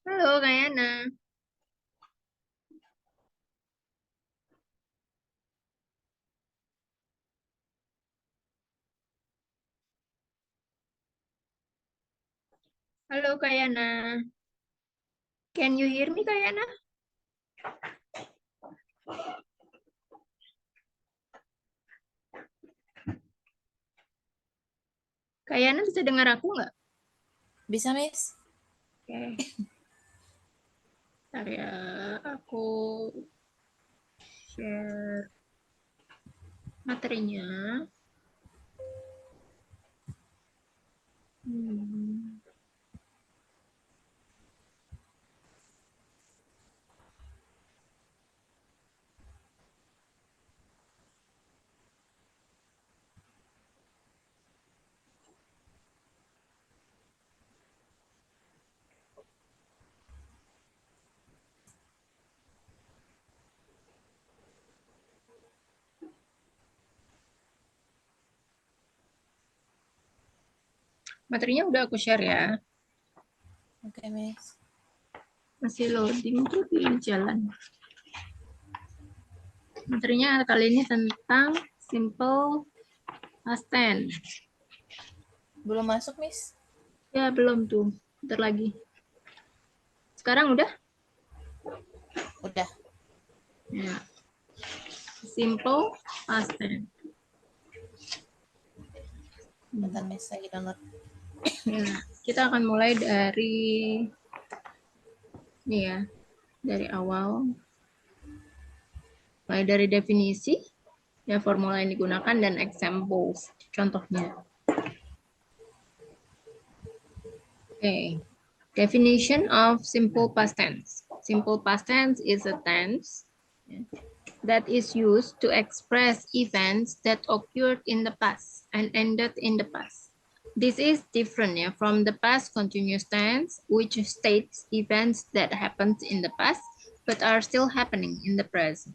Halo, Kak Yana. Halo, Kak Yana. Can you hear me, Kak Yana? Kak Yana bisa dengar aku nggak? Bisa, Miss? Oke. Bentar ya, aku share materinya. Hmm. Materinya udah aku share ya. Oke, Miss. Masih loading tuh di jalan. Materinya kali ini tentang simple past tense. Belum masuk, Miss? Ya, belum tuh. Bentar lagi. Sekarang udah? Udah. Ya. Simple past tense. Bentar, Miss. Lagi download. Ya, kita akan mulai dari ini ya, dari awal. Mulai dari definisi, ya formula yang digunakan dan examples, contohnya. Okay. Definition of simple past tense. Simple past tense is a tense that is used to express events that occurred in the past and ended in the past. This is different from the past continuous tense, which states events that happened in the past but are still happening in the present.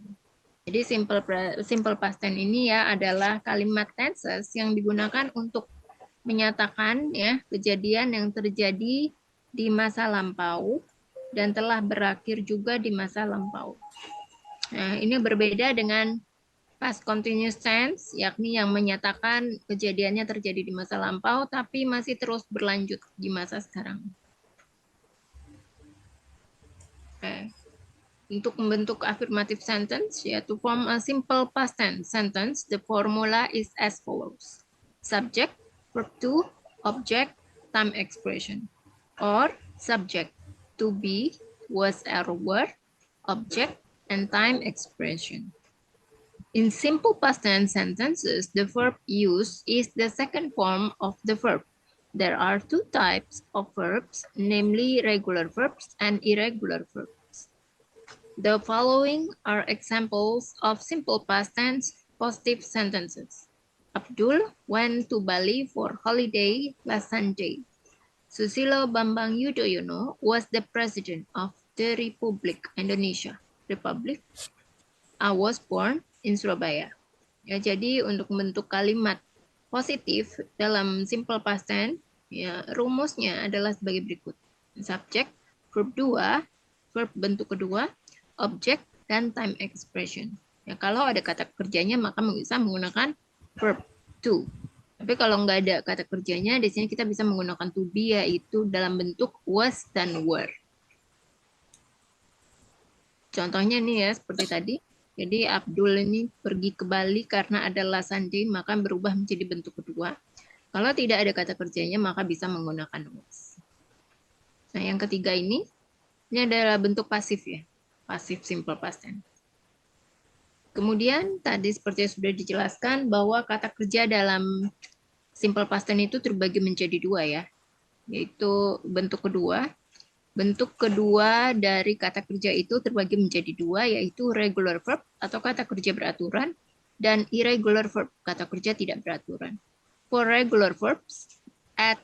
Jadi simple past tense ini ya adalah kalimat tenses yang digunakan untuk menyatakan ya kejadian yang terjadi di masa lampau dan telah berakhir juga di masa lampau. Nah, ini berbeda dengan past continuous tense, yakni yang menyatakan kejadiannya terjadi di masa lampau, tapi masih terus berlanjut di masa sekarang. Oke. Untuk membentuk affirmative sentence, yaitu form a simple past tense sentence, the formula is as follows. Subject, verb to, object, time expression. Or subject, to be, was or were, object, and time expression. In simple past tense sentences, the verb used is the second form of the verb. There are two types of verbs, namely regular verbs and irregular verbs. The following are examples of simple past tense positive sentences. Abdul went to Bali for holiday last Sunday. Susilo Bambang Yudhoyono was the president of the Republic Indonesia. Republic. I was born in Surabaya. Ya, jadi untuk membentuk kalimat positif dalam simple past tense, ya, rumusnya adalah sebagai berikut. Subjek, verb 2, verb bentuk kedua, objek, dan time expression. Ya, kalau ada kata kerjanya maka bisa menggunakan verb to. Tapi kalau nggak ada kata kerjanya, di sini kita bisa menggunakan to be, yaitu dalam bentuk was dan were. Contohnya nih ya, seperti tadi. Jadi Abdul ini pergi ke Bali karena ada lasandi, maka berubah menjadi bentuk kedua. Kalau tidak ada kata kerjanya, maka bisa menggunakan was. Nah, yang ketiga ini adalah bentuk pasif ya. Pasif simple past tense. Kemudian tadi seperti yang sudah dijelaskan bahwa kata kerja dalam simple past tense itu terbagi menjadi dua ya. Yaitu bentuk kedua. Bentuk kedua dari kata kerja itu terbagi menjadi dua, yaitu regular verb atau kata kerja beraturan, dan irregular verb, kata kerja tidak beraturan. For regular verbs, add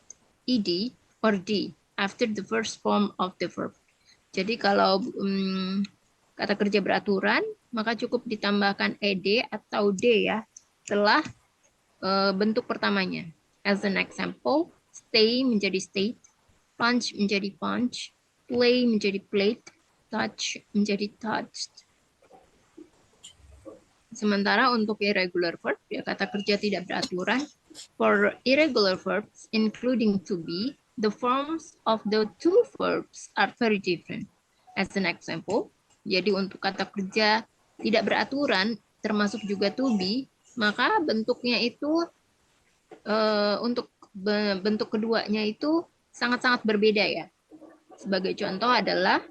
ed or d after the first form of the verb. Jadi kalau kata kerja beraturan, maka cukup ditambahkan ed atau d ya setelah bentuk pertamanya. As an example, stay menjadi state, punch menjadi punch, play menjadi played, touch menjadi touched. Sementara untuk irregular verb, ya kata kerja tidak beraturan. For irregular verbs, including to be, the forms of the two verbs are very different. As an example, jadi untuk kata kerja tidak beraturan, termasuk juga to be, maka bentuknya itu untuk bentuk keduanya itu sangat-sangat berbeda ya. Sebagai contoh adalah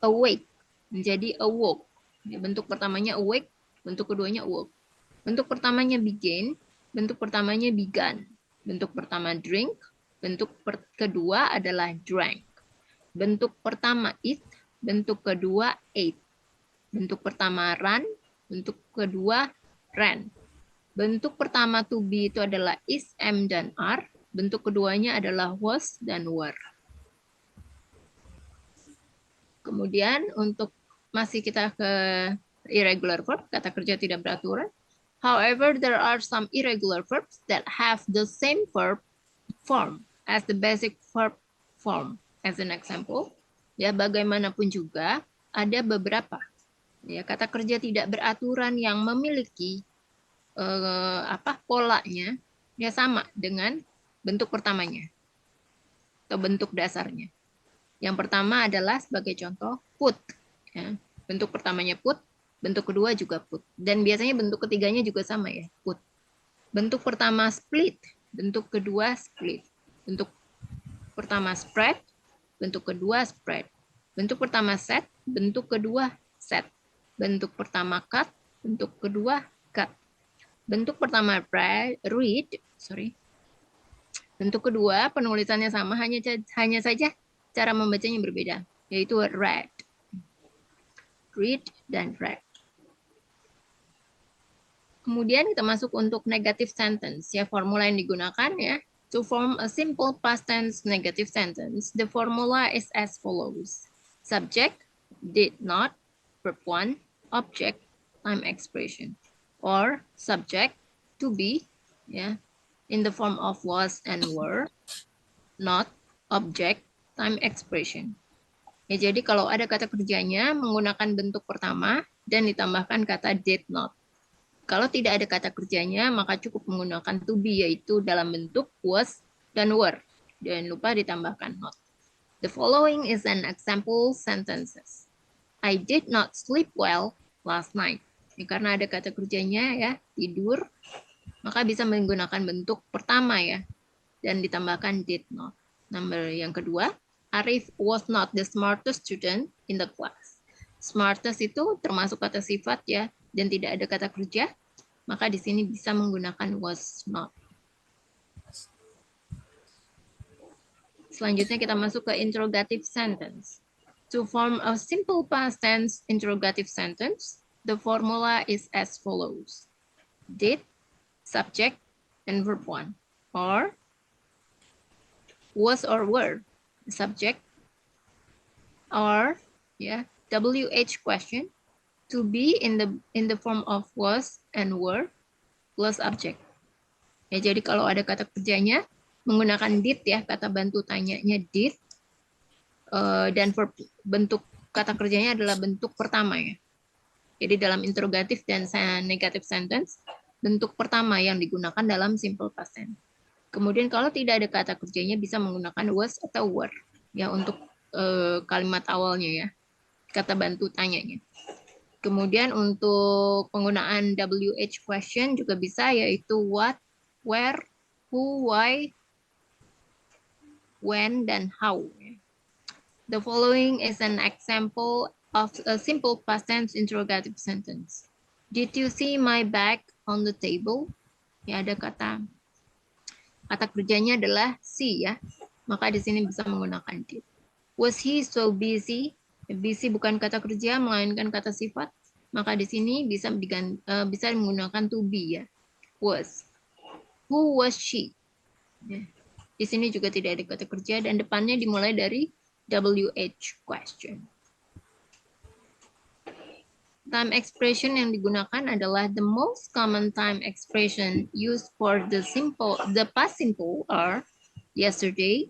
awake menjadi awoke. Bentuk pertamanya awake, bentuk keduanya awoke. Bentuk pertamanya begin, bentuk pertamanya began. Bentuk pertama drink, bentuk kedua adalah drank. Bentuk pertama eat, bentuk kedua ate. Bentuk pertama run, bentuk kedua ran. Bentuk pertama to be itu adalah is, am, dan are. Bentuk keduanya adalah was dan were. Kemudian untuk masih kita ke irregular verb, kata kerja tidak beraturan. However, there are some irregular verbs that have the same verb form as the basic verb form. As an example, ya bagaimanapun juga ada beberapa ya kata kerja tidak beraturan yang memiliki polanya ya sama dengan bentuk pertamanya atau bentuk dasarnya. Yang pertama adalah sebagai contoh put. Ya. Bentuk pertamanya put, bentuk kedua juga put. Dan biasanya bentuk ketiganya juga sama ya, put. Bentuk pertama split, bentuk kedua split. Bentuk pertama spread, bentuk kedua spread. Bentuk pertama set, bentuk kedua set. Bentuk pertama cut, bentuk kedua cut. Bentuk pertama read, bentuk kedua penulisannya sama, hanya saja cara membacanya berbeda, yaitu read. Read dan read. Kemudian kita masuk untuk negative sentence. Ya, formula yang digunakan ya. To form a simple past tense negative sentence, the formula is as follows. Subject, did not, verb 1, object, time expression. Or subject, to be, ya, in the form of was and were, not, object, time expression. Ya, jadi kalau ada kata kerjanya menggunakan bentuk pertama dan ditambahkan kata did not. Kalau tidak ada kata kerjanya, maka cukup menggunakan to be, yaitu dalam bentuk was dan were. Jangan lupa ditambahkan not. The following is an example sentences. I did not sleep well last night. Ya, karena ada kata kerjanya ya, tidur, maka bisa menggunakan bentuk pertama ya, dan ditambahkan did not. Nomor yang kedua, Arif was not the smartest student in the class. Smartest itu termasuk kata sifat ya, dan tidak ada kata kerja, maka di sini bisa menggunakan was not. Selanjutnya kita masuk ke interrogative sentence. To form a simple past tense interrogative sentence, the formula is as follows. Did, subject, and verb 1. Or was or were, subject, or yeah, WH question, to be in the form of was and were plus object. Ya, jadi kalau ada kata kerjanya menggunakan did ya, kata bantu tanyanya did, dan verb, bentuk kata kerjanya adalah bentuk pertama ya. Jadi dalam interrogatif dan negative sentence, bentuk pertama yang digunakan dalam simple past tense. Kemudian kalau tidak ada kata kerjanya bisa menggunakan was atau were ya untuk kalimat awalnya ya, kata bantu tanyanya. Kemudian untuk penggunaan WH question juga bisa, yaitu what, where, who, why, when, dan how. The following is an example of a simple past tense interrogative sentence. Did you see my bag on the table? Ya, ada kata kerjanya adalah see ya. Maka di sini bisa menggunakan did. Was he so busy? Busy bukan kata kerja, melainkan kata sifat. Maka di sini bisa menggunakan to be ya. Was. Who was she? Ya. Di sini juga tidak ada kata kerja dan depannya dimulai dari WH question. Time expression yang digunakan adalah the most common time expression used for the past simple are yesterday,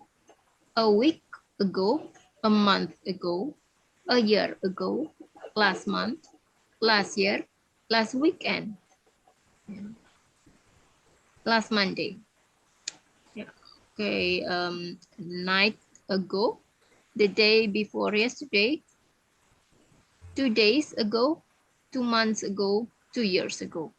a week ago, a month ago, a year ago, last month, last year, last weekend, last Monday. Yeah. Okay, night ago, the day before yesterday, 2 days ago, 2 months ago, 2 years ago.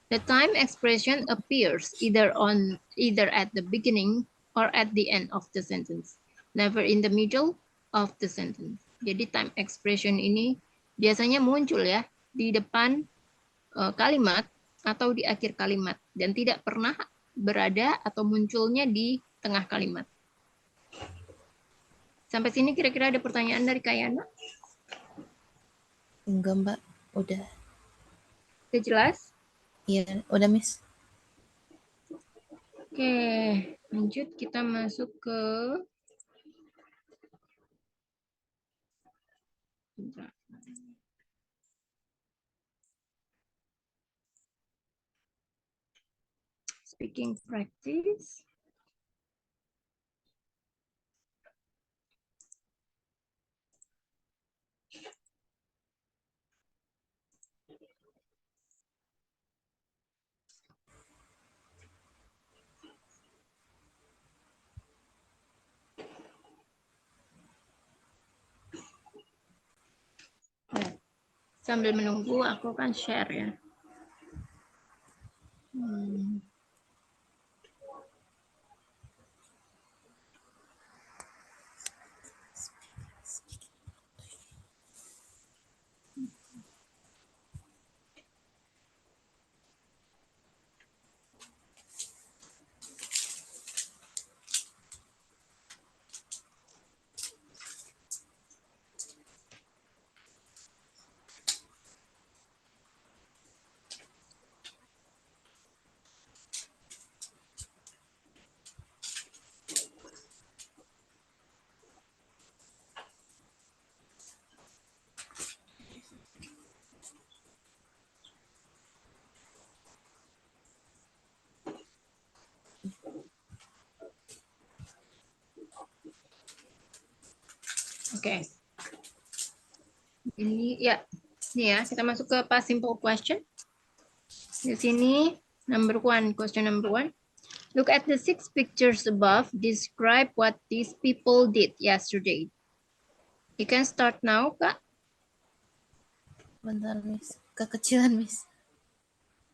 The time expression appears either at the beginning or at the end of the sentence, never in the middle of the sentence. Jadi time expression ini biasanya muncul ya di depan kalimat atau di akhir kalimat dan tidak pernah berada atau munculnya di tengah kalimat. Sampai sini kira-kira ada pertanyaan dari Kayana? Enggak, Mbak. Udah. Sudah jelas? Iya, udah, Miss. Oke, lanjut kita masuk ke speaking practice. Sambil menunggu, aku akan share ya. Oke. Ini ya kita masuk ke past simple question. Di sini question number one. Look at the 6 pictures above. Describe what these people did yesterday. You can start now, Kak. Bentar, Miss. Kekecilan, Miss.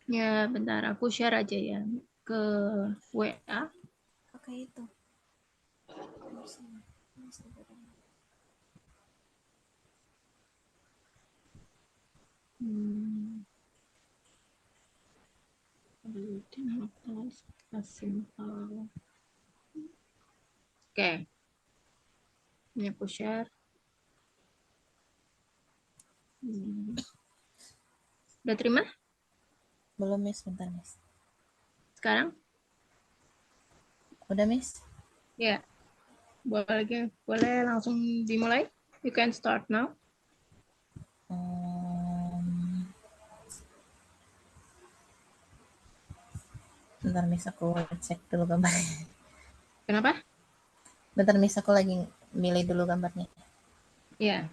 Ya, bentar. Aku share aja ya ke WA. Pakai itu. Oke. Ini aku share. Udah terima? Belum, Miss. Bentar, Miss. Sekarang? Udah, Miss. Ya. Boleh langsung dimulai? You can start now. Bentar, Miss. Aku cek dulu gambarnya. Kenapa? Bentar, Miss. Aku lagi milih dulu gambarnya. Ya.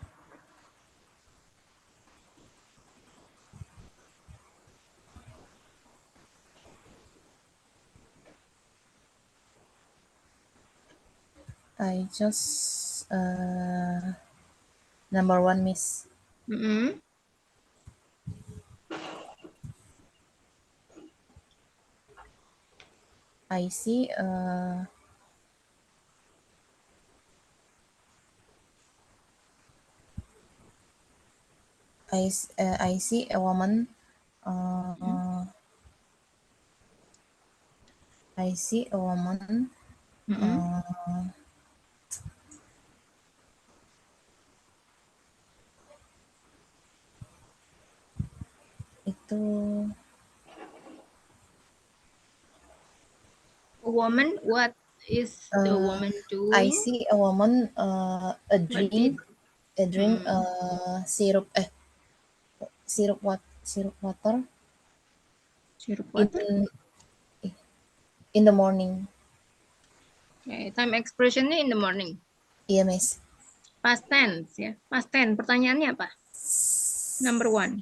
I just number 1, Miss. I see I see a woman. I see a woman. Itu A woman, what is the woman doing? I see a woman a drink syrup water Syrup water. in the morning. Okay. Time expressionnya in the morning. Iya, Miss. Past tense ya. Past tense. Pertanyaannya apa? Number 1.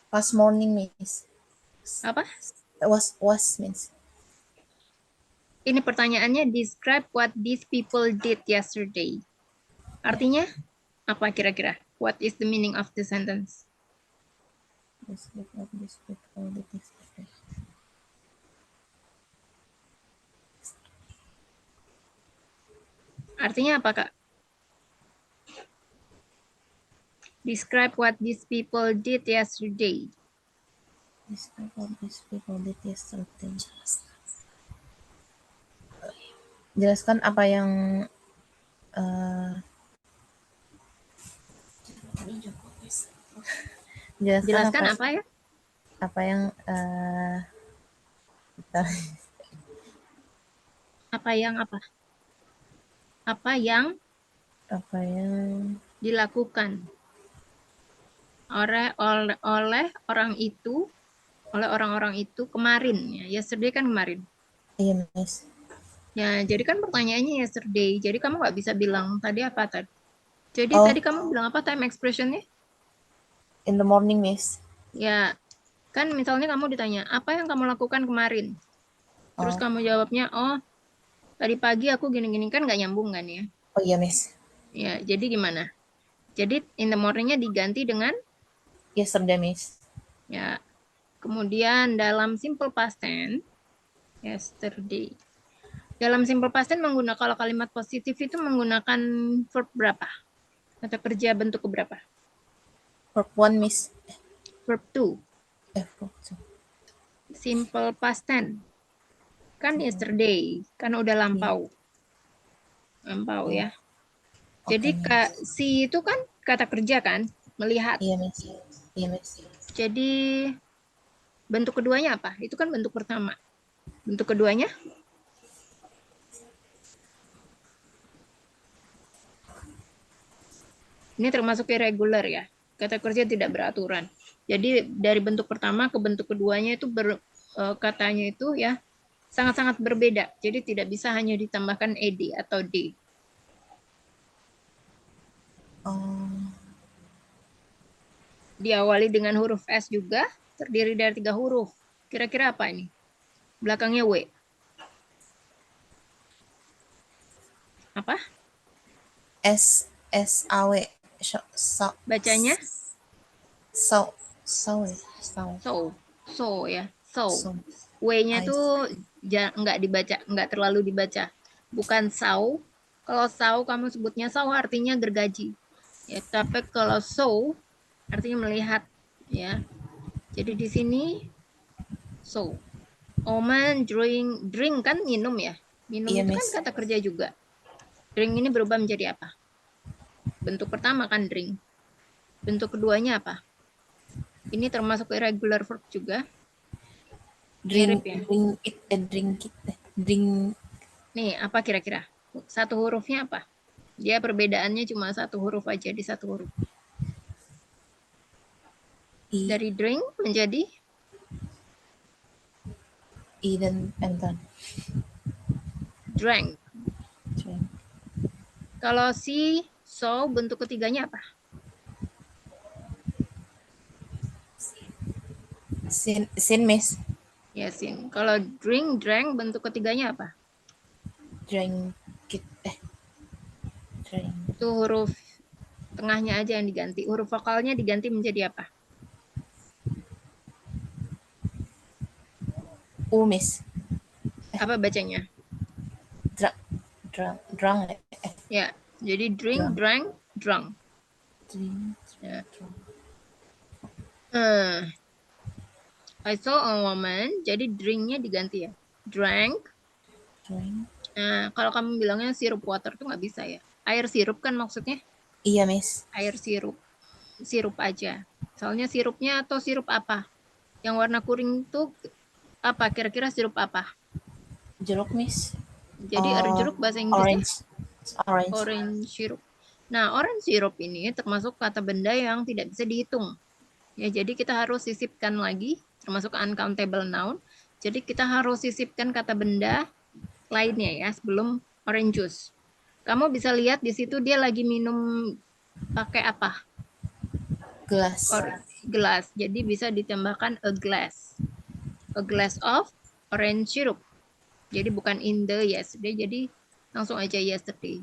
Last morning, Miss. Apa? Was means. Ini pertanyaannya, describe what these people did yesterday. Artinya apa kira-kira? What is the meaning of the sentence? Describe what these people did yesterday. Artinya apa, Kak? Describe what these people did yesterday. Describe what these people did yesterday. Jelaskan apa yang Jelaskan apa ya? apa yang Apa yang apa? Apa yang dilakukan oleh orang itu, oleh orang-orang itu kemarin ya. Yesterday kan kemarin. iya, Miss. Ya, jadi kan pertanyaannya yesterday. Jadi kamu nggak bisa bilang tadi apa tadi. Jadi Oh. tadi kamu bilang apa time expressionnya? In the morning, Miss. Ya, kan misalnya kamu ditanya, apa yang kamu lakukan kemarin? Terus Oh. kamu jawabnya, oh tadi pagi aku gini-gini, kan nggak nyambung kan ya? Oh iya, Miss. Ya, jadi gimana? Jadi in the morning-nya diganti dengan Yesterday, Miss. ya. Kemudian dalam simple past tense, yesterday. Dalam simple past tense menggunakan, kalau kalimat positif itu menggunakan verb berapa? Kata kerja bentuk berapa? Verb 1, Miss. Verb 2. Verb 2. Simple past tense. Kan yesterday, kan udah lampau. Lampau ya. Jadi Okay, si itu kan kata kerja kan, melihat. iya, Miss. Iya, Miss. Jadi bentuk keduanya apa? Itu kan bentuk pertama. Bentuk keduanya ini termasuk irregular ya. Kata kerja tidak beraturan. Jadi dari bentuk pertama ke bentuk keduanya itu katanya itu ya sangat-sangat berbeda. Jadi tidak bisa hanya ditambahkan ed atau d. Diawali dengan huruf S juga, terdiri dari 3 huruf. Kira-kira apa ini? Belakangnya W. Apa? S-A-W. Bacanya? So Ya. So. W-nya tuh nggak dibaca, nggak terlalu dibaca. Bukan saw. Kalau saw kamu sebutnya saw artinya gergaji. Ya, tapi kalau so artinya melihat ya. Jadi di sini so. Oman drink kan minum ya. Minum Iya, itu kan Miss. kata kerja juga. Drink ini berubah menjadi apa? Bentuk pertama kan drink. Bentuk keduanya apa? Ini termasuk irregular verb juga. Drink, Mirip ya. drink. Nih, apa kira-kira? Satu hurufnya apa? Dia perbedaannya cuma satu huruf aja di satu huruf. Dari drink menjadi I dan enter. drank. Kalau si so bentuk ketiganya apa? Sin, Miss. Ya sin. Kalau drank bentuk ketiganya apa? Drink it. Drink. Itu huruf tengahnya aja yang diganti. Huruf vokalnya diganti menjadi apa? U, Miss. Apa bacanya? Drunk. Ya, jadi drink, drank, drunk. Drink. Ya. I saw a woman, jadi drinknya diganti ya. Drank. Drink. Nah, kalau kamu bilangnya sirup water tuh nggak bisa ya. Air sirup kan maksudnya? Iya, Miss. Air sirup. Sirup aja. Soalnya sirupnya atau sirup apa? Yang warna kuning tuh apa? Kira-kira sirup apa? Jeruk, Miss. Jadi jeruk bahasa Inggrisnya? Orange syrup. Nah, orange syrup ini termasuk kata benda yang tidak bisa dihitung. Ya, jadi kita harus sisipkan lagi, termasuk uncountable noun. Jadi kita harus sisipkan kata benda lainnya ya sebelum orange juice. Kamu bisa lihat di situ dia lagi minum pakai apa? Gelas. Gelas. Jadi bisa ditambahkan a glass. A glass of orange syrup. Jadi bukan in the yesterday, jadi langsung aja yesterday.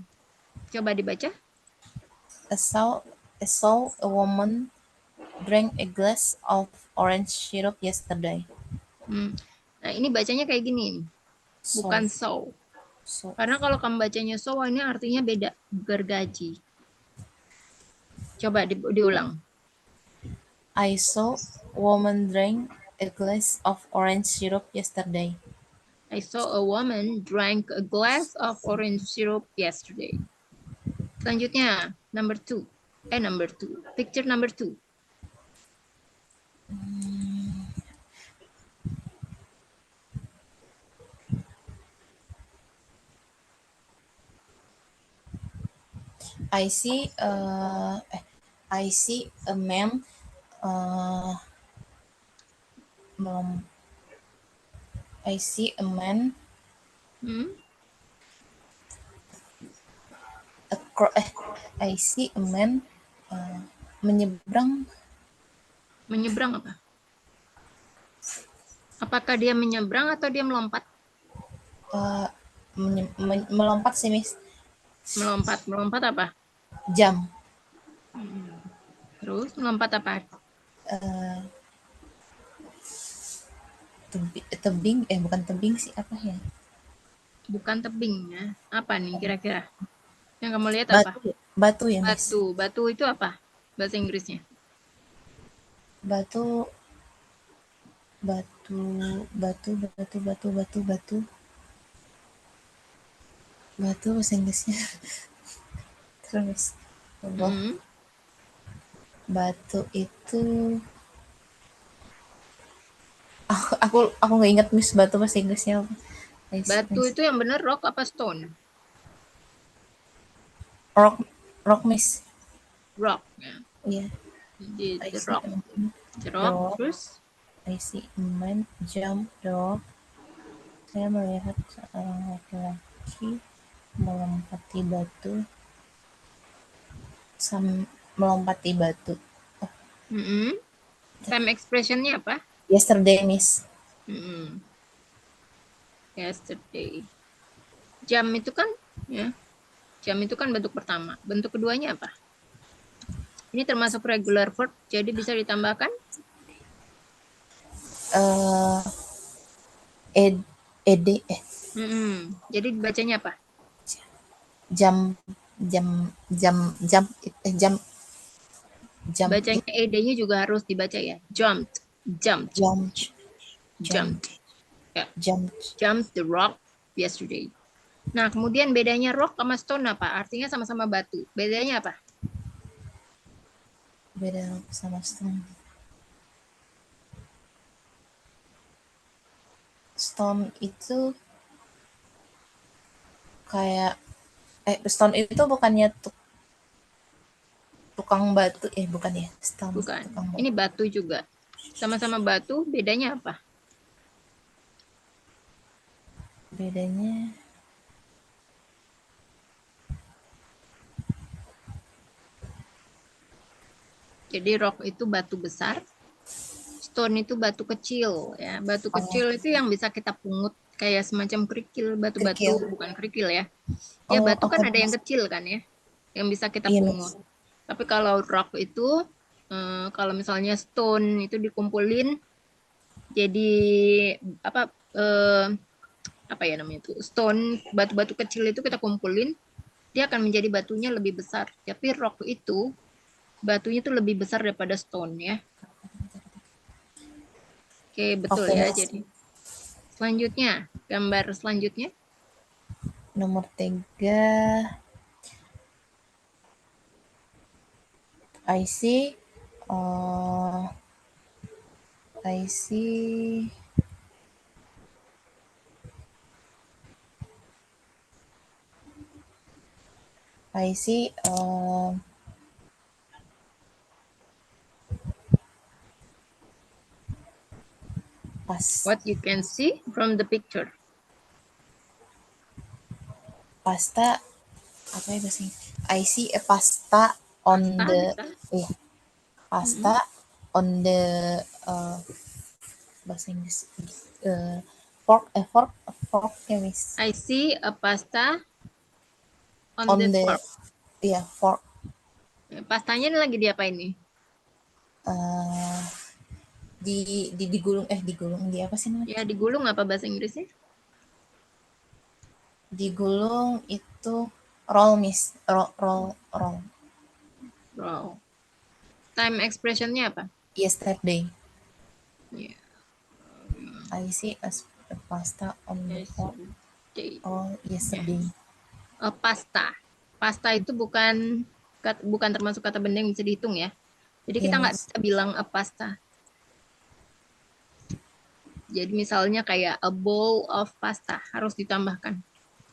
Coba dibaca. I saw a woman drank a glass of orange syrup yesterday. Nah, ini bacanya kayak gini. So, Bukan so. Karena kalau kamu bacanya so, ini artinya beda. Gergaji. Coba diulang. I saw a woman drank a glass of orange syrup yesterday. I saw a woman drank a glass of orange syrup yesterday. Selanjutnya, number two. Picture number two. I see a man I see a man I see a man menyeberang. Menyeberang apa? Apakah dia menyeberang atau dia melompat? Melompat sih, Miss. Melompat apa? Jam. Terus melompat apa? Tebing, bukan tebing sih, apa ya? Bukan tebing ya. Apa nih kira-kira? Yang kamu lihat apa? Batu ya, Miss. Batu itu apa? Bahasa Inggrisnya. Batu bahasa Inggrisnya. Terus batu itu aku nggak ingat, Miss, batu bahasa Inggrisnya apa. Batu itu yang benar rock apa stone? Rock, Miss. Rock ya. Iya. Jadi rock. Terus I see a man jump the rock. Saya melihat seorang laki-laki melompati batu. time expressionnya apa? Yesterday, Miss. Yesterday. Jam itu kan ya. Jam itu kan bentuk pertama. Bentuk keduanya apa? Ini termasuk regular verb, jadi bisa ditambahkan ed. Jadi bacanya apa? Jam. Bacanya ed-nya juga harus dibaca ya. Jumped. Ya. Jumped the rock yesterday. Nah, kemudian bedanya rock sama stone apa? Artinya sama-sama batu. Bedanya apa? Beda rock sama stone. Stone itu kayak stone itu bukannya tukang batu, bukan ya? Stone. Bukan. Ini batu juga. Sama-sama batu, bedanya apa? Bedanya jadi rock itu batu besar, stone itu batu kecil ya. Batu kecil itu yang bisa kita pungut kayak semacam kerikil, batu-batu bukan kerikil ya. Ya batu kan ada yang kecil kan ya, yang bisa kita pungut. Tapi kalau rock itu kalau misalnya stone itu dikumpulin jadi apa ya namanya itu, stone, batu-batu kecil itu kita kumpulin, dia akan menjadi batunya lebih besar. Tapi rock itu batunya itu lebih besar daripada stone ya. Oke, betul ya. Jadi selanjutnya, gambar selanjutnya. Nomor 3. I see What you can see from the picture. Pasta apa ya bahasa Inggris? I see a pasta on Pasta the bisa. pasta on the bahasa Inggris fork ya Miss, I see a pasta on on the the fork. fork Ya, pastanya ini lagi diapain nih? uh, digulung digulung di apa sih namanya? Ya digulung apa bahasa Inggrisnya? Digulung itu roll Miss, roll Wow. Time expressionnya apa? yesterday. Ya, I see a pasta on the fork yesterday. all Ya. yesterday. Pasta. Pasta itu bukan termasuk kata benda yang bisa dihitung ya. Jadi Iya kita nggak Miss. bisa bilang a pasta. Jadi misalnya kayak a bowl of pasta harus ditambahkan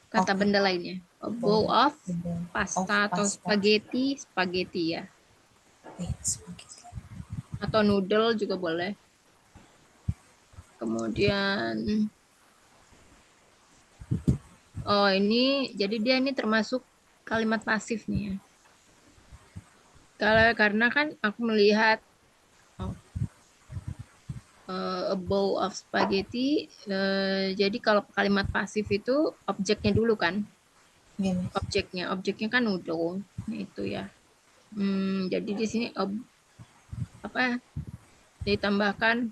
kata Oke. benda lainnya. A bowl Bowl, of the bowl of pasta atau pasta. spaghetti, spaghetti ya. Spaghetti. Atau noodle juga boleh. Kemudian oh ini jadi dia ini termasuk kalimat pasif nih ya. Kalau karena kan aku melihat oh, a bowl of spaghetti. Jadi kalau kalimat pasif itu objeknya dulu kan, Iya Miss. objeknya kan noodle, nah, itu ya. Jadi di sini apa ditambahkan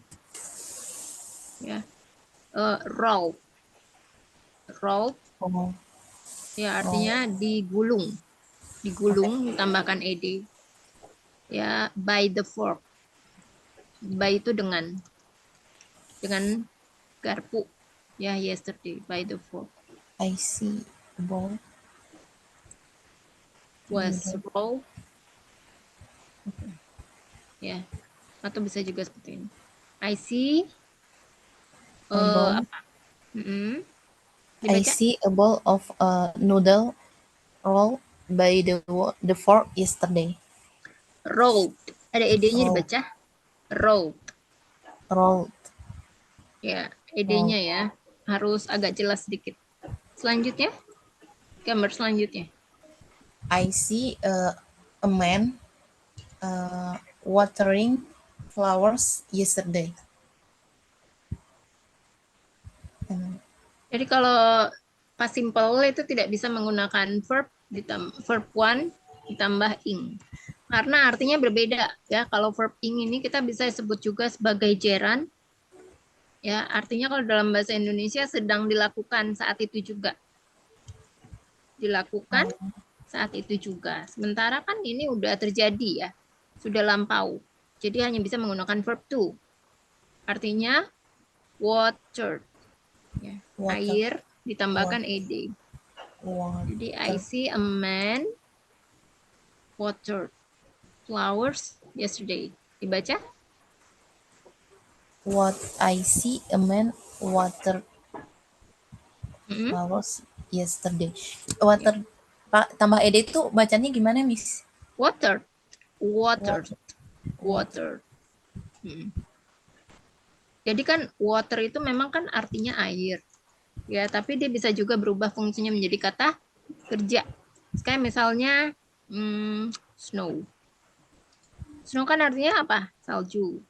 ya roll, roll Oh, ya artinya oh, digulung, oke. ditambahkan ed ya by the fork, by itu dengan garpu ya yesterday by the fork I see a bowl was noodle. roll ya atau bisa juga seperti ini. I see A bowl. apa? Mm-mm. I Dibaca see a bowl of noodle roll by the fork yesterday. rolled. Ada ed-nya Roll, dibaca rolled. rolled, Ya, roll. ed-nya ya harus agak jelas sedikit. Selanjutnya, gambar selanjutnya. I see a man watering flowers yesterday. And Jadi kalau pas simple itu tidak bisa menggunakan verb one ditambah ing. Karena artinya berbeda ya. Kalau verb ing ini kita bisa sebut juga sebagai gerund ya. Artinya kalau dalam bahasa Indonesia sedang dilakukan saat itu juga. Dilakukan saat itu juga. Sementara kan ini udah terjadi ya. Sudah lampau. Jadi hanya bisa menggunakan verb to. Artinya water ya. water, Air ditambahkan water, ed. Jadi I water. see a man watered flowers yesterday. Dibaca? What I see a man water Mm-mm. flowers yesterday. Ya. Water Pak tambah ed itu bacanya gimana Miss? Watered, watered, Water, water. watered. Mm. Jadi kan water itu memang kan artinya air. Ya, tapi dia bisa juga berubah fungsinya menjadi kata kerja. Kayak misalnya snow. Snow kan artinya apa? Salju.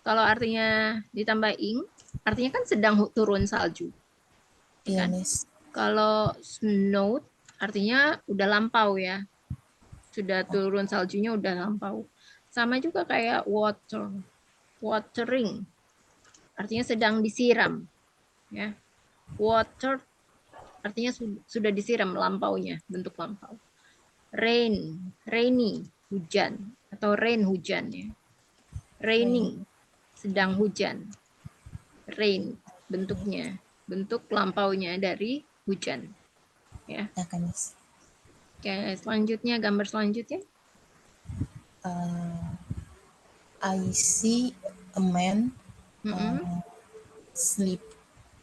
Kalau artinya ditambah ing, artinya kan sedang turun salju, ya Iya kan? Miss. Kalau snow artinya udah lampau ya, sudah Oh, turun saljunya udah lampau. Sama juga kayak watering, artinya sedang disiram, ya. Water artinya sudah disiram lampaunya, bentuk lampau. Rainy, hujan atau rain hujan ya. rain. Raining, sedang hujan. Rain bentuknya, bentuk lampaunya dari hujan ya. Ya kan Miss. Oke, selanjutnya gambar selanjutnya. Uh, I see a man Mm-mm. sleep,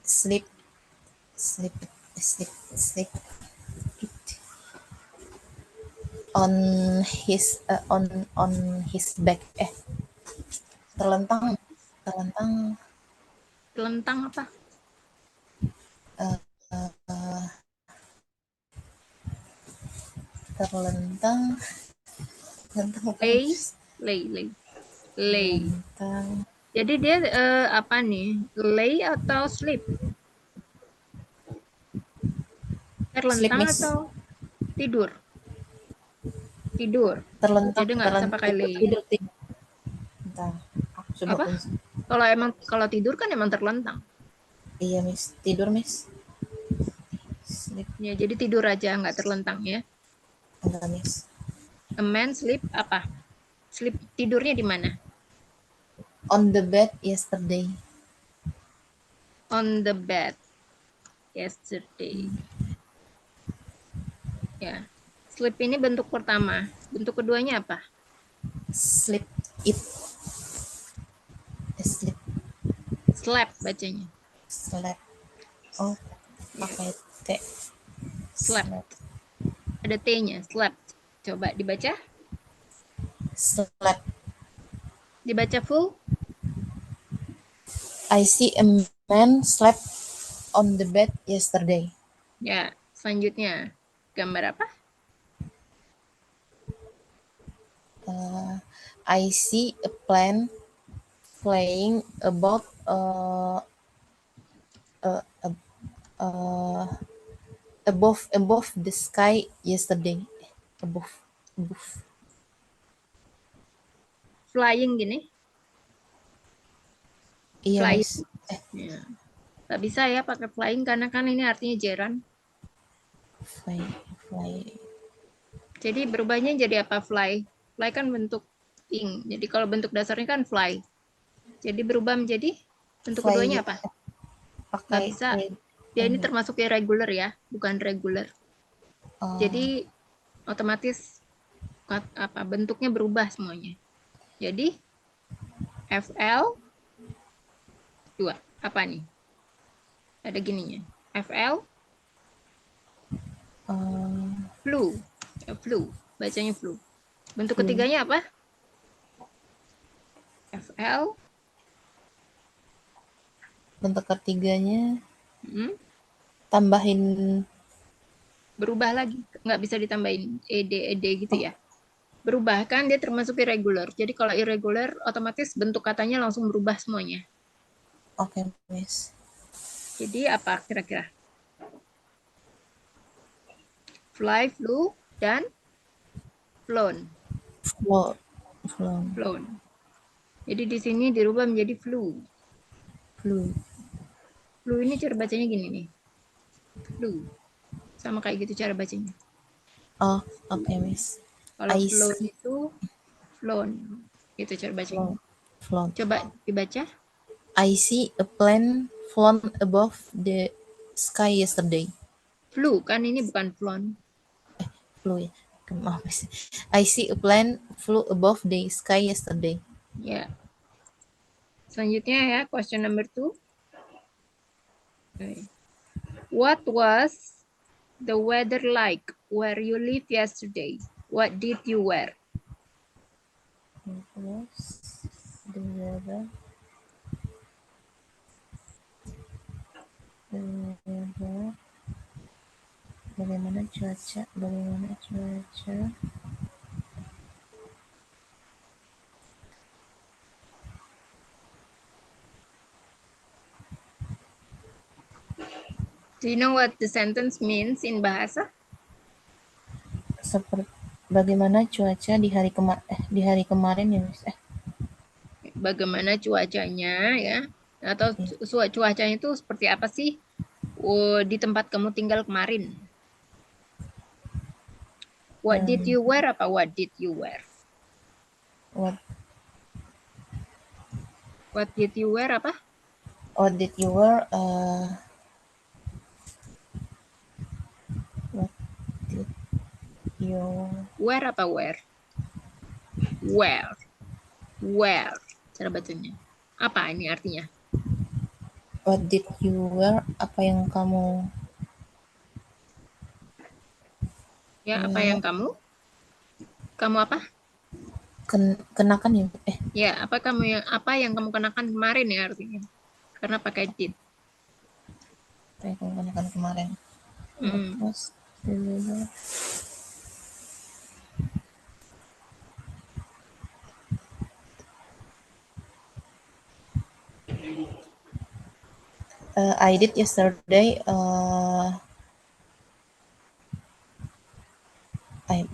sleep, sleep, sleep it on his back. Terlentang, terlentang. Telentang apa? Uh, uh, terlentang apa ya, Lay, Miss? lay. Terlentang. Jadi dia apa nih? Lay atau sleep? Sleep, Terlentang Miss. atau tidur? Tidur. Terlentang, Jadi nggak bisa pakai tidur, lay. tidur, tidur. Bentar, aku coba Apa? kunci. Kalau tidur kan emang terlentang. Iya, Miss. Tidur, Miss. Sleep. Ya, jadi tidur aja nggak terlentang ya. Enggak, Miss. A man sleep apa? Sleep tidurnya di mana? On the bed yesterday. On the bed yesterday. Ya. Sleep ini bentuk pertama. Bentuk keduanya apa? Sleep. It. Sleep. Slept bacanya. Slept. Oh, Ya. pakai T. Slept. Slept. Ada T-nya. Slept. Coba dibaca. Slept. Dibaca full. I see a man slept on the bed yesterday. Ya. Selanjutnya. Gambar apa? I see a plane flying uh, uh, above the sky yesterday. Above. Flying gini. Iya, Flying. Miss. Ya. Nggak bisa ya pakai flying karena kan ini artinya jaran. Fly. Jadi berubahnya jadi apa fly? Fly kan bentuk ing. Jadi kalau bentuk dasarnya kan fly. Jadi berubah menjadi bentuk Fly keduanya apa? Nggak pakai bisa. red. Dia ini termasuk irregular ya, bukan regular. Uh, Jadi otomatis apa bentuknya berubah semuanya. Jadi FL 2 apa nih? Ada gininya. FL flu. Flu. Bacanya flu. Bentuk flu. ketiganya apa? FL. Bentuk ketiganya tambahin Berubah lagi. Nggak bisa ditambahin ed gitu ya. Berubah kan dia termasuk irregular. Jadi kalau irregular otomatis bentuk katanya langsung berubah semuanya. Oke, Miss. Jadi apa kira-kira? Fly, flew, dan flown. Flown. Jadi di sini dirubah menjadi flu. Flu. Flu ini cara bacanya gini nih. Flu. Sama kayak gitu cara bacanya. Oh, oke, Miss. Kalau I flown see. itu flown. Itu cara bacanya. Flown. Coba dibaca. I see a plane flown above the sky yesterday. Flu kan ini bukan flown. Flew ya. Maaf, Miss. I see a plane flew above the sky yesterday. Ya. Selanjutnya ya, question number 2. Okay. What was the weather like where you live yesterday? What did you wear? What was the weather? Bagaimana cuaca? Do you know what the sentence means in bahasa? Seperti bagaimana cuaca di hari kemarin ya, Miss? Bagaimana cuacanya ya? Atau Iya. cuacanya itu seperti apa sih di tempat kamu tinggal kemarin? What did you wear apa? What did you wear? What What did you wear apa? What did you wear? What did you Wear apa wear? Wear. Wear. Cara bacanya. Apa ini artinya? What did you wear? Apa yang kamu Ya, apa wear? yang kamu? Kamu apa? Kenakan ya? Ya, apa yang kamu kenakan kemarin ya artinya? Karena pakai did. Apa yang kamu kenakan kemarin? What Hmm. was the weather? I did yesterday. I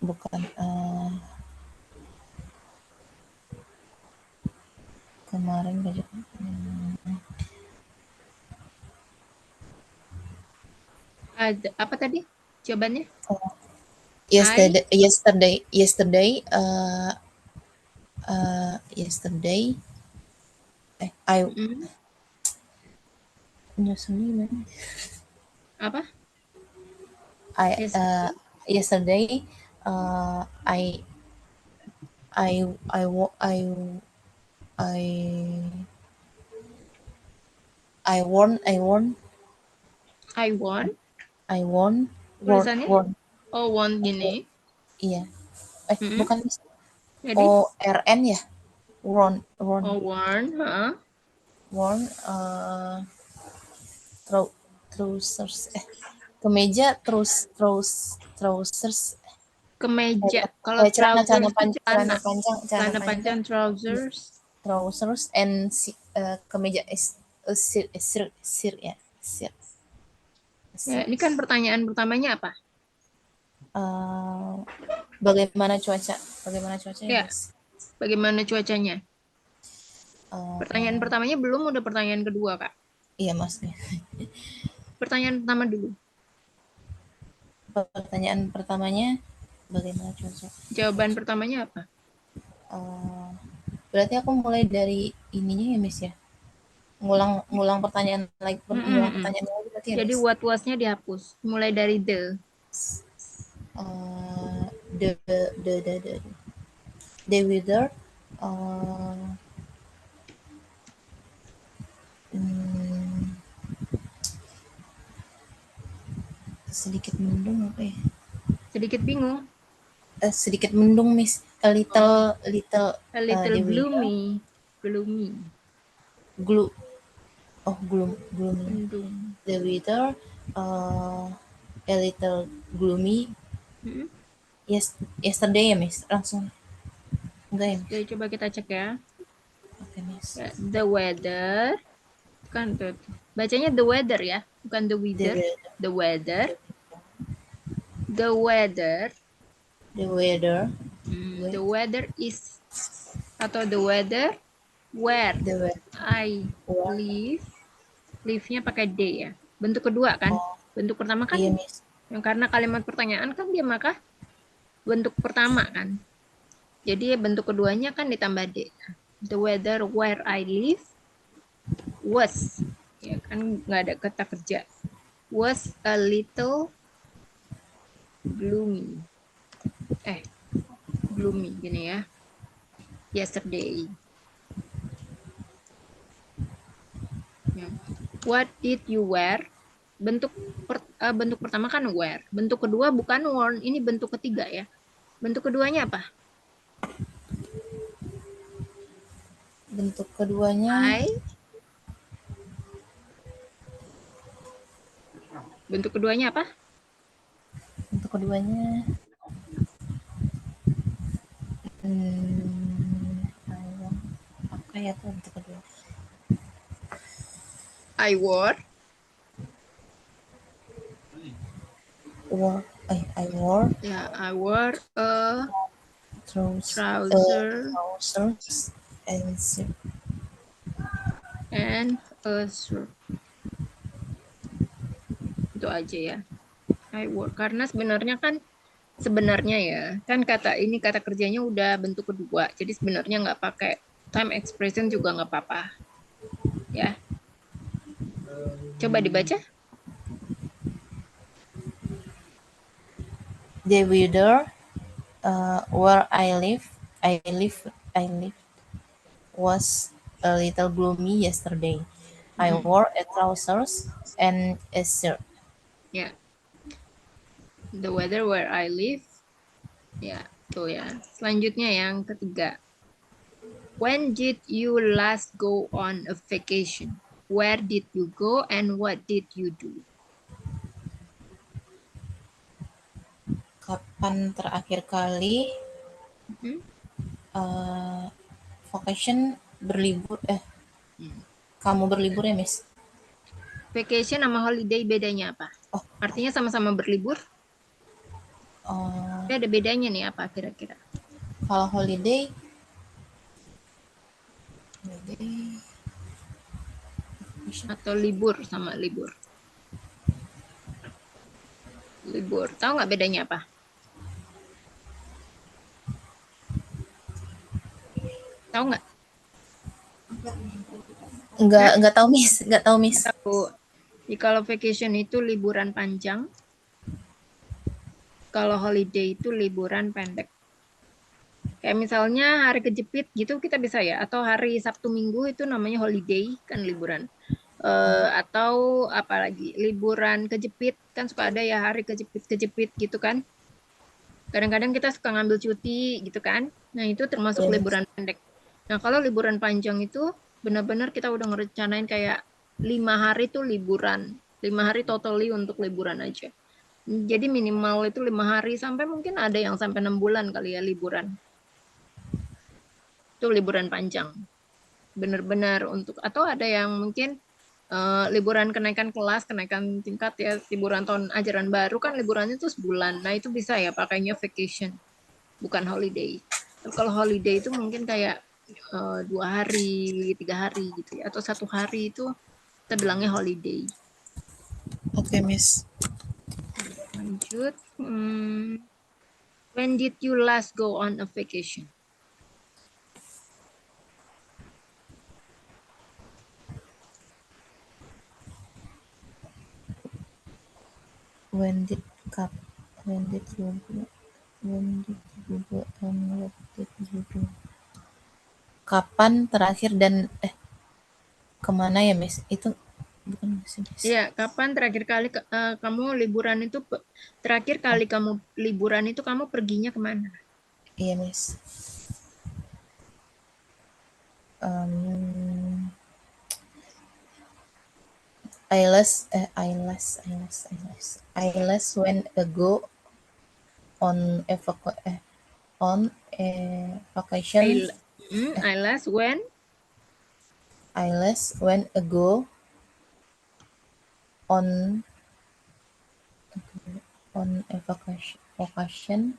bukan kemarin belajar. Ada apa tadi jawabannya? Yesterday. I Mm, nyusunnya gimana? apa? I Yes. yesterday I I wo- I I won. won Tulisannya? won Oh, won gini. iya Mm, bukan jadi? ORN ya won Oh, won. Heeh. won trousers kemeja trousers Kemeja. Kalau celana trousers itu celana. celana Celana panjang panjang trousers. trousers and kemeja sir ya sir. Ya, ini kan pertanyaan pertamanya apa? Eh, bagaimana cuaca ya Ya, guys. bagaimana cuacanya? Pertanyaan Eh, pertamanya belum, udah pertanyaan kedua, Kak. iya mas. Pertanyaan pertama dulu. Pertanyaan pertamanya bagaimana cuaca. Jawaban pertamanya apa? Eh, berarti aku mulai dari ininya ya miss ya, ngulang pertanyaan lagi, Mm, mm, ngulang mm. pertanyaan lagi berarti ya Jadi miss. what was-nya dihapus. Mulai dari the. Eh, the weather uh, hmm, sedikit mendung apa ya, Sedikit bingung. sedikit mendung miss, a Oh, little a little the weather gloomy. Gloomy. glue gloomy, Mendung. the weather uh, a little gloomy. Mm, Yesterday ya miss, langsung enggak ya miss. Jadi coba kita cek ya. Oke miss. Ya, the weather. Kan tuh. Bacanya the weather ya. Bukan the the weather. weather The weather. The weather. the weather The weather is. Atau the weather where the weather I what live. Live-nya pakai D ya. Bentuk kedua kan. oh Bentuk pertama kan iya miss. yang karena kalimat pertanyaan kan dia maka bentuk pertama kan. Jadi bentuk keduanya kan ditambah D. The weather where I live was, ya kan nggak ada kata kerja. Was a little gloomy. Gloomy gini ya. Yesterday. Ya. What did you wear? Bentuk pertama kan wear. Bentuk kedua bukan worn. Ini bentuk ketiga ya. Bentuk keduanya apa? Bentuk keduanya I. Bentuk keduanya apa? bentuk keduanya ayo, apa ya tuh bentuk kedua, I wore. I wore Ya, I wore a trousers trouser trousers and and a shirt. Itu aja ya. I wore. Karena sebenarnya ya, kan kata ini kata kerjanya udah bentuk kedua. Jadi sebenarnya nggak pakai time expression juga nggak apa-apa. Ya, coba dibaca. the weather where I live was a little gloomy yesterday. I Mm-mm. wore a trousers and a shirt. Ya, the weather where I live. Ya, tuh ya. Selanjutnya yang ketiga. When did you last go on a vacation? Where did you go and what did you do? Kapan terakhir kali Mm-mm. uh, vacation berlibur. Kamu berlibur ya, Miss? Vacation sama holiday bedanya apa? Oh, Artinya sama-sama berlibur, oh, tapi ada bedanya nih apa kira-kira? kalau holiday, Atau libur sama libur? Libur, tahu nggak bedanya apa? Tahu nggak? Hah? nggak tahu, Miss. Nggak tahu, Miss. Tahu. Jadi kalau vacation itu liburan panjang, kalau holiday itu liburan pendek. Kayak misalnya hari kejepit gitu kita bisa ya, atau hari Sabtu Minggu itu namanya holiday kan liburan. Atau apalagi liburan kejepit kan suka ada ya hari kejepit-kejepit gitu kan. Kadang-kadang kita suka ngambil cuti gitu kan. Nah itu termasuk Iya, Miss. liburan pendek. Nah kalau liburan panjang itu benar-benar kita udah ngerencanain kayak 5 hari tuh liburan. 5 hari totally untuk liburan aja. Jadi minimal itu 5 hari sampai mungkin ada yang sampai 6 bulan kali ya liburan. Itu liburan panjang. Benar-benar untuk atau ada yang mungkin liburan kenaikan kelas, kenaikan tingkat ya, liburan tahun ajaran baru kan liburannya tuh sebulan. Nah itu bisa ya pakainya vacation, bukan holiday. Tapi kalau holiday itu mungkin kayak 2 hari, 3 hari gitu ya, atau 1 hari itu kita bilangnya holiday. Oke, Miss. Lanjut. When did you last go on a vacation? When did cup? When did you go? When did you go and what did you do? Kapan terakhir dan kemana ya, Miss? Itu bukan Miss. Iya, kapan terakhir kali kamu liburan itu terakhir Oh, kali kamu liburan itu kamu perginya kemana? iya, Miss. Um, I last went ago on a vacation. I last when? I last went ago on a vacation on vacation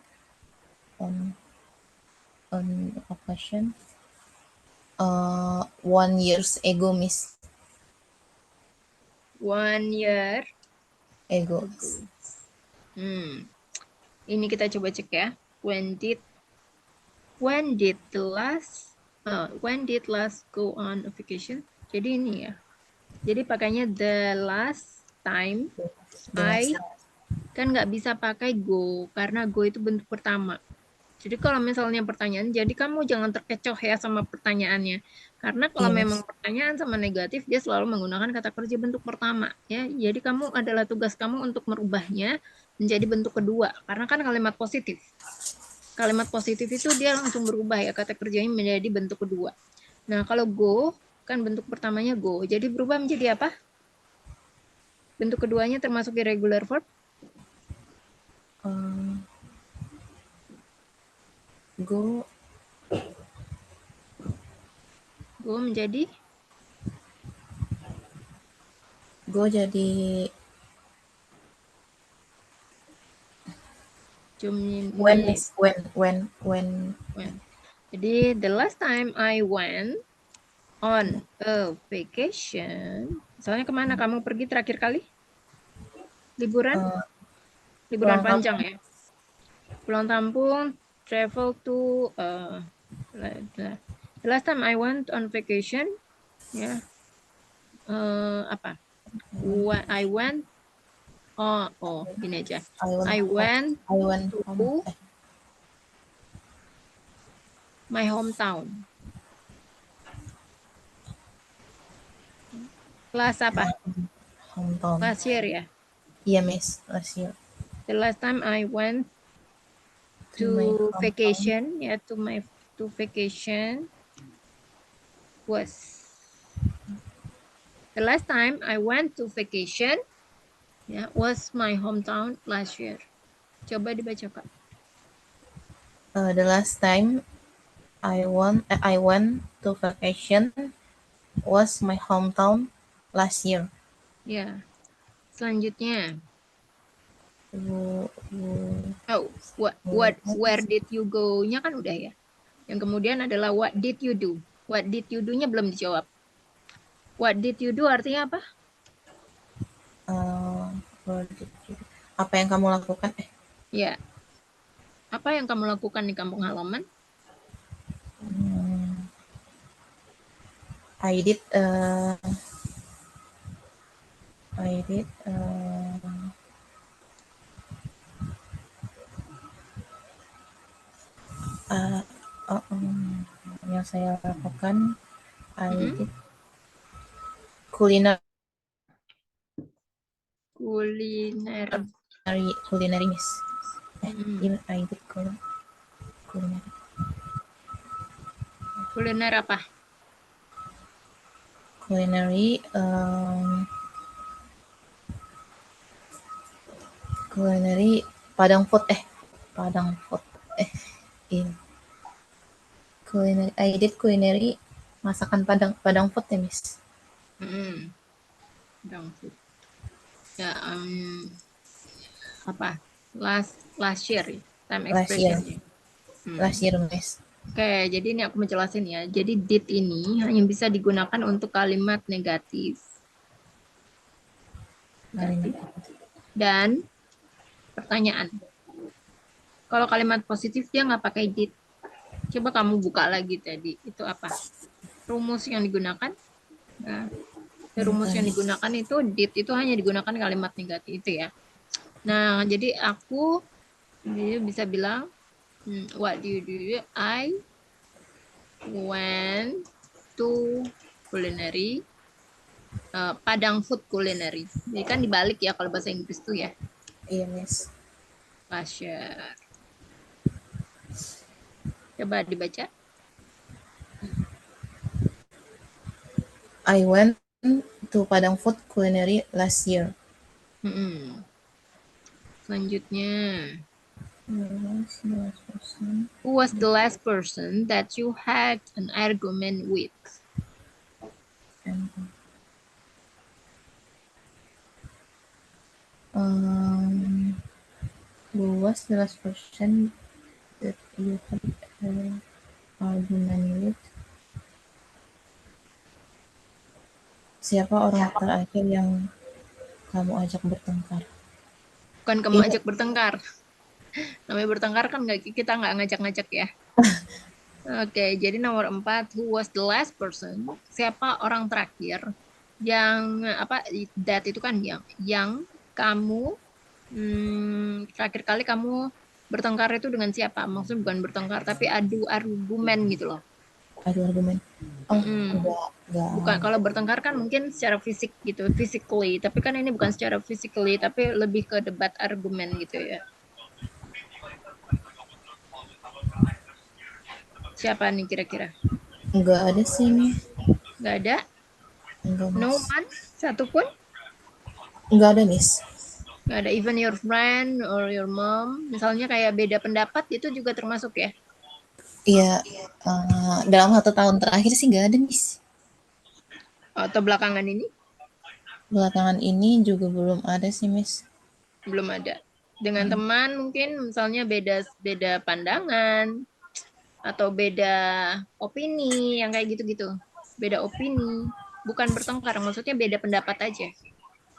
1 years ago, Miss. 1 year Ago. ago. Ini kita coba cek ya. When did last go on a vacation? Jadi ini ya. Jadi pakainya the last time The last kan nggak bisa pakai go karena go itu bentuk pertama. Jadi kalau misalnya pertanyaan, jadi kamu jangan terkecoh ya sama pertanyaannya. Karena kalau Iya, memang Miss. pertanyaan sama negatif, dia selalu menggunakan kata kerja bentuk pertama. Ya, jadi kamu adalah tugas kamu untuk merubahnya menjadi bentuk kedua. Karena kan kalimat positif. Kalimat positif itu dia langsung berubah ya kata kerjanya menjadi bentuk kedua. Nah kalau go kan bentuk pertamanya go, jadi berubah menjadi apa? Bentuk keduanya termasuk irregular verb. Go Go menjadi jadi when, Miss. When when. Jadi the last time I went on a vacation, misalnya kemana kamu pergi terakhir kali? Liburan? Liburan pulang panjang kampung. ya? Pulang kampung, travel to the last time I went on vacation, ya apa? I went gini aja. I went to home. my hometown. Last apa? Hometown. Last year ya. Iya, Miss. Last year. The last time I went To my to hometown. vacation, ya to vacation was the last time I went to vacation, ya was my hometown last year. Coba dibaca Kak. The last time I went to vacation was my hometown last year. Ya. Selanjutnya. W- w- Oh, where did you go-nya kan udah ya. Yang kemudian adalah what did you do? What did you do-nya belum dijawab. What did you do artinya apa? where did you- Apa yang kamu lakukan? Ya. Apa yang kamu lakukan di kampung halaman? I did I did yang saya lakukan I did culinary Kuliner. culinary miss. Mm-mm. I did culinary. Kuliner apa? Culinary culinary Padang food Padang food in culinary I did culinary masakan Padang food ya miss. Mm-mm. Dong food. Ya, apa? Last year, time Last year. expression-nya. Last year miss. Oke, jadi ini aku menjelasin ya. Jadi did ini hanya bisa digunakan untuk kalimat negatif. Dan pertanyaan. Kalau kalimat positif dia nggak pakai did. Coba kamu buka lagi tadi. Itu apa? Rumus yang digunakan. Nah, rumus yang digunakan itu did itu hanya digunakan kalimat negatif itu ya. Nah, jadi aku bisa bilang what do you do? I went to culinary Padang food culinary. Jadi kan dibalik ya kalau bahasa Inggris tuh ya. Iya miss. Pasha. Coba dibaca. I went to Padang food culinary last year. Selanjutnya. Person. Who was the last person that you had an argument with? Who was the last person that you had an argument with? Siapa orang terakhir yang kamu ajak bertengkar? Bukan kamu ajak bertengkar. Namanya bertengkar kan kita nggak ngajak-ngajak ya. Oke, jadi nomor 4, who was the last person? Siapa orang terakhir yang apa? That itu kan yang kamu terakhir kali kamu bertengkar itu dengan siapa? Maksudnya bukan bertengkar, tapi adu argumen gitu loh. Adu argumen. Enggak. Bukan kalau bertengkar kan mungkin secara fisik gitu, physically. Tapi kan ini bukan secara physically, tapi lebih ke debat argumen gitu ya. Siapa nih kira-kira? Enggak ada sih nih. Nggak ada? Enggak, No miss. one? Satupun? Enggak ada, miss. Nggak ada, even your friend or your mom. Misalnya kayak beda pendapat itu juga termasuk ya? Iya, dalam 1 tahun terakhir sih enggak ada, miss. Atau belakangan ini? Belakangan ini juga belum ada sih, miss. Belum ada. Dengan teman mungkin misalnya beda pandangan atau beda opini yang kayak gitu-gitu. Beda opini, bukan bertengkar, maksudnya beda pendapat aja.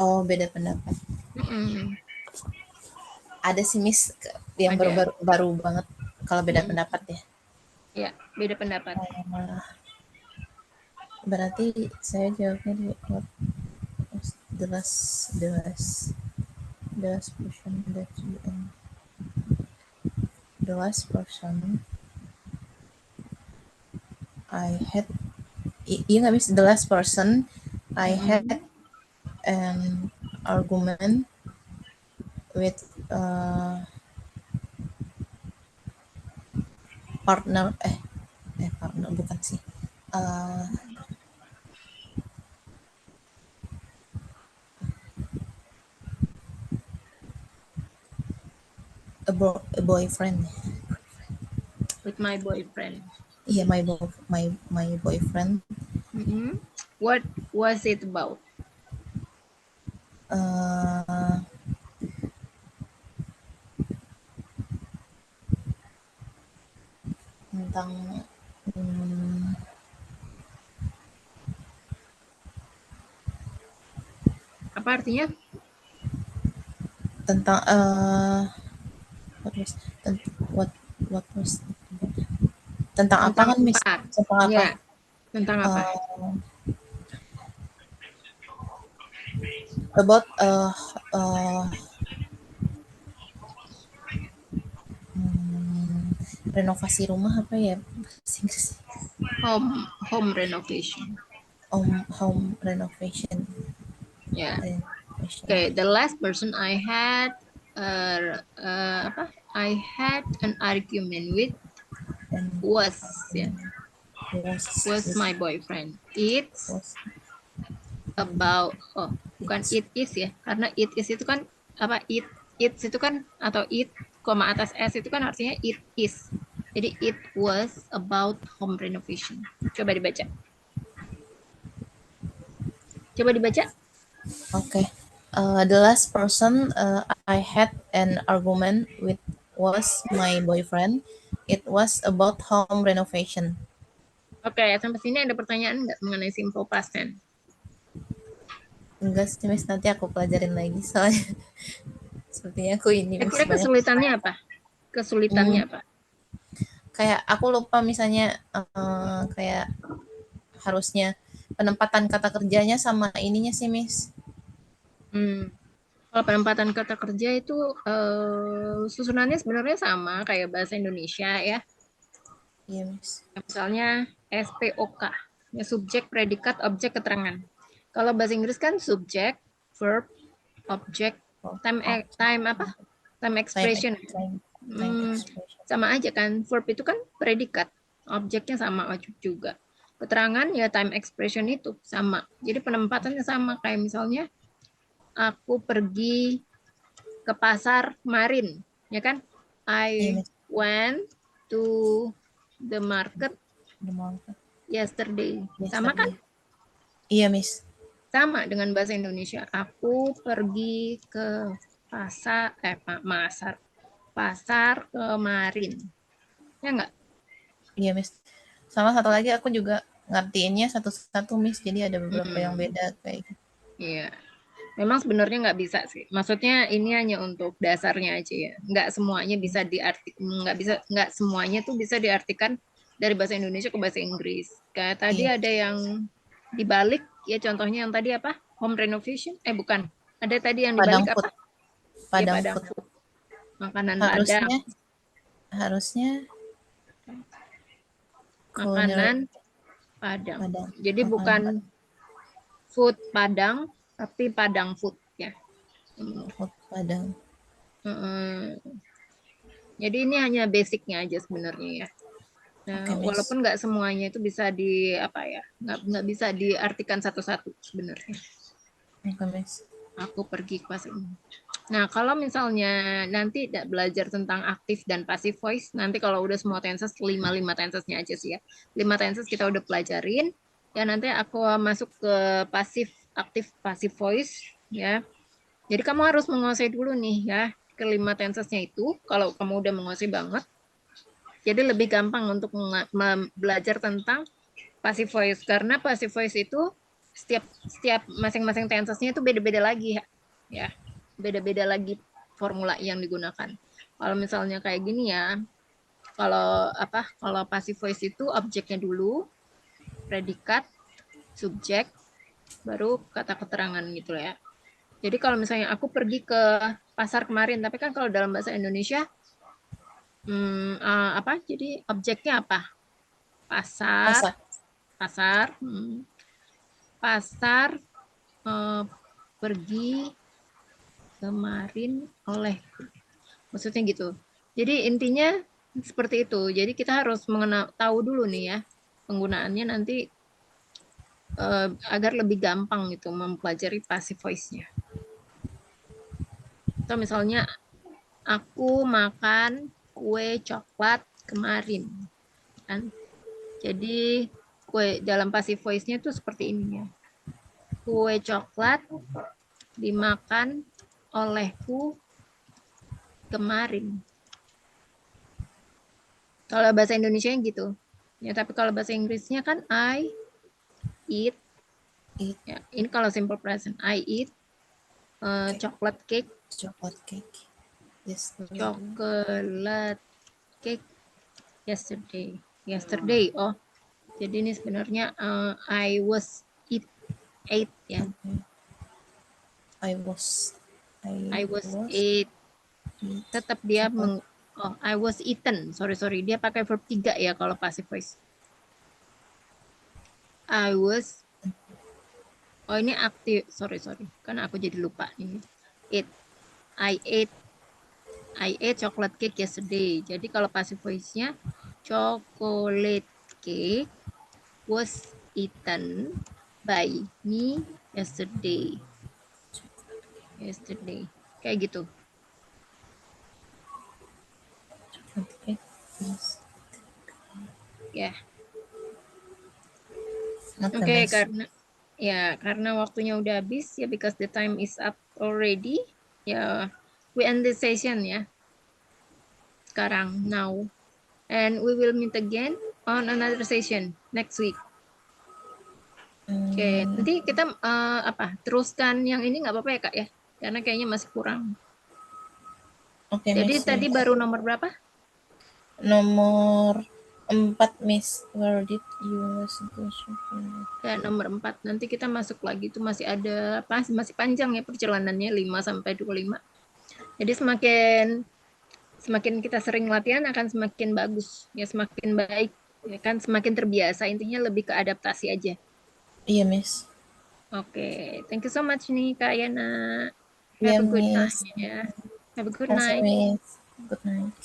Oh, beda pendapat. Ada sih, miss, yang baru banget kalau beda pendapat ya. Ya, beda pendapat. Berarti saya jawabnya di the last person that you the last person I had iya nggak miss, the last person I had an argument with partner partner bukan sih, a boyfriend. With my boyfriend. Iya, my boyfriend What was it about? eh, tentang hmm, Apa artinya? tentang what was tent- what was tentang apa Tentang kan Miss? apa? Tentang apa? Ya, tentang apa? Eh, about hmm, renovasi rumah apa ya bahasa Inggris? Home renovation. Home renovation. Ya. Renovation. Okay, the last person apa? I had an argument with And was ya, was was my boyfriend. It's was about bukan it's it is ya, karena it is itu kan apa it itu kan atau it koma atas s itu kan artinya it is. Jadi it was about home renovation. Coba dibaca. Coba dibaca. okay. The last person I had an argument with was my boyfriend. It was about home renovation. Oke, sampai sini ada pertanyaan nggak mengenai simple past tense? Enggak sih Miss, nanti aku pelajarin lagi soalnya sepertinya aku ini Miss Kira-kira banyak. kesulitannya apa? Kesulitannya Hmm, apa? kayak aku lupa misalnya kayak harusnya penempatan kata kerjanya sama ininya sih Miss. Hmm. Kalau penempatan kata kerja itu susunannya sebenarnya sama kayak bahasa Indonesia ya. Iya Miss. Misalnya SPOK, ya, subjek, predikat, objek, keterangan. Kalau bahasa Inggris kan subjek, verb, object, Oh, time apa? Time time expression. time Hmm, expression. sama aja kan. Verb itu kan predikat, objeknya sama juga. Keterangan ya time expression itu sama. Jadi penempatannya sama kayak misalnya aku pergi ke pasar kemarin, ya kan? Iya I Miss. went to the market The market yesterday. Sama kan? yesterday. Iya Miss. Sama dengan bahasa Indonesia. Aku pergi ke pasar kemarin. Ya enggak? Iya Miss. Sama satu lagi aku juga ngertiinnya satu-satu Miss. Jadi ada beberapa yang Hmm, beda kayak gitu. iya. Memang sebenarnya nggak bisa sih. Maksudnya ini hanya untuk dasarnya aja ya. Nggak semuanya bisa nggak semuanya tuh bisa diartikan dari bahasa Indonesia ke bahasa Inggris. Kayak tadi Iya. ada yang dibalik, ya contohnya yang tadi apa? Home renovation? Bukan. Ada tadi yang Padang dibalik food. apa? Ya Padang Padang food. food. Makanan Padang. Harusnya harusnya culinary Makanan Padang. Padang. Jadi Makanan bukan Padang. food Padang, tapi Padang food ya. Food Padang. Hmm. Jadi ini hanya basicnya aja sebenarnya ya. Nah, Oke Miss. walaupun nggak semuanya itu bisa di apa ya, nggak bisa diartikan satu-satu sebenarnya. Oke Miss. Aku pergi ke pasar. Nah, kalau misalnya nanti belajar tentang aktif dan passive voice, nanti kalau udah semua tenses, lima tensesnya aja sih ya. 5 tenses kita udah pelajarin. Ya nanti aku masuk ke aktif passive voice ya. Jadi kamu harus menguasai dulu nih ya, kelima tensesnya itu. Kalau kamu udah menguasai banget, jadi lebih gampang untuk belajar tentang passive voice karena passive voice itu setiap setiap masing-masing tensesnya itu beda-beda lagi ya. Beda-beda lagi formula yang digunakan. Kalau misalnya kayak gini ya, kalau apa? Kalau passive voice itu objeknya dulu, predikat, subjek, baru kata keterangan gitu ya. Jadi kalau misalnya aku pergi ke pasar kemarin, tapi kan kalau dalam bahasa Indonesia apa? Jadi objeknya apa? Pasar, Pasar. pasar, pasar pergi kemarin oleh, maksudnya gitu. Jadi intinya seperti itu. Jadi kita harus tahu dulu nih ya penggunaannya nanti agar lebih gampang gitu mempelajari passive voice-nya. Atau misalnya aku makan kue coklat kemarin, kan? Jadi kue dalam passive voice-nya tuh seperti ini ya. Kue coklat dimakan olehku kemarin. Kalau bahasa Indonesia gitu. Ya, tapi kalau bahasa Inggrisnya kan I eat. Eat Ya, ini kalau simple present. I eat chocolate cake. chocolate cake yesterday. Chocolate cake yesterday. Yesterday. Oh, jadi ini sebenarnya I was ate ya. I was I was eat. eat Tetap dia chocolate. oh, I was eaten. Sorry. Dia pakai verb 3 ya kalau passive voice. I was. Oh, ini aktif. Sorry. Kan aku jadi lupa ini. Eat. I ate. I ate chocolate cake yesterday. Jadi kalau passive voice-nya chocolate cake was eaten by me yesterday. Yesterday. Kayak gitu. Chocolate cake yes. Ya. Not Oke, nice. karena waktunya udah habis ya, because the time is up already. Ya, we end the session ya. Sekarang now. And we will meet again on another session next week. Oke, nanti kita teruskan yang ini nggak apa-apa ya Kak ya? Karena kayaknya masih kurang. Oke, Jadi Miss. tadi baru nomor berapa? Nomor 4, Miss. Where did you listen to shopping? Ya, nomor 4. Nanti kita masuk lagi itu masih ada masih panjang ya perjalanannya 5 sampai 25. Jadi semakin kita sering latihan akan semakin bagus, ya semakin baik, ya kan semakin terbiasa. Intinya lebih ke adaptasi aja. Iya, Miss. Oke, thank you so much nih Kak Yana. Iya, Have a good Miss. night ya. Have a good Masih, night. Miss. Good night.